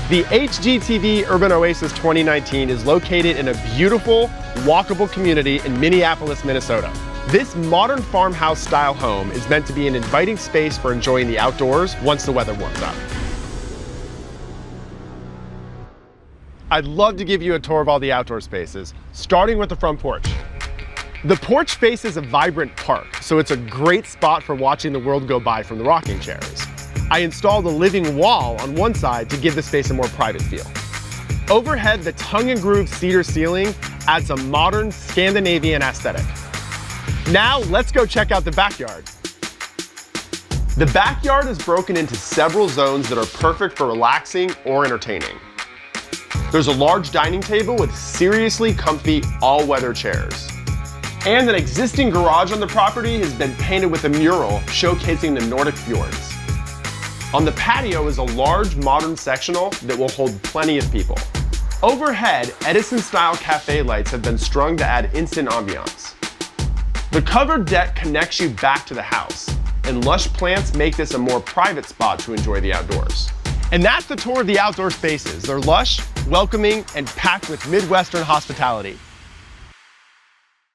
The HGTV Urban Oasis 2019 is located in a beautiful, walkable community in Minneapolis, Minnesota. This modern farmhouse style home is meant to be an inviting space for enjoying the outdoors once the weather warms up. I'd love to give you a tour of all the outdoor spaces, starting with the front porch. The porch faces a vibrant park, so it's a great spot for watching the world go by from the rocking chairs. I installed a living wall on one side to give the space a more private feel. Overhead, the tongue-and-groove cedar ceiling adds a modern Scandinavian aesthetic. Now, let's go check out the backyard. The backyard is broken into several zones that are perfect for relaxing or entertaining. There's a large dining table with seriously comfy all-weather chairs. And an existing garage on the property has been painted with a mural showcasing the Nordic fjords. On the patio is a large modern sectional that will hold plenty of people. Overhead, Edison-style cafe lights have been strung to add instant ambiance. The covered deck connects you back to the house, and lush plants make this a more private spot to enjoy the outdoors. And that's the tour of the outdoor spaces. They're lush, welcoming, and packed with Midwestern hospitality.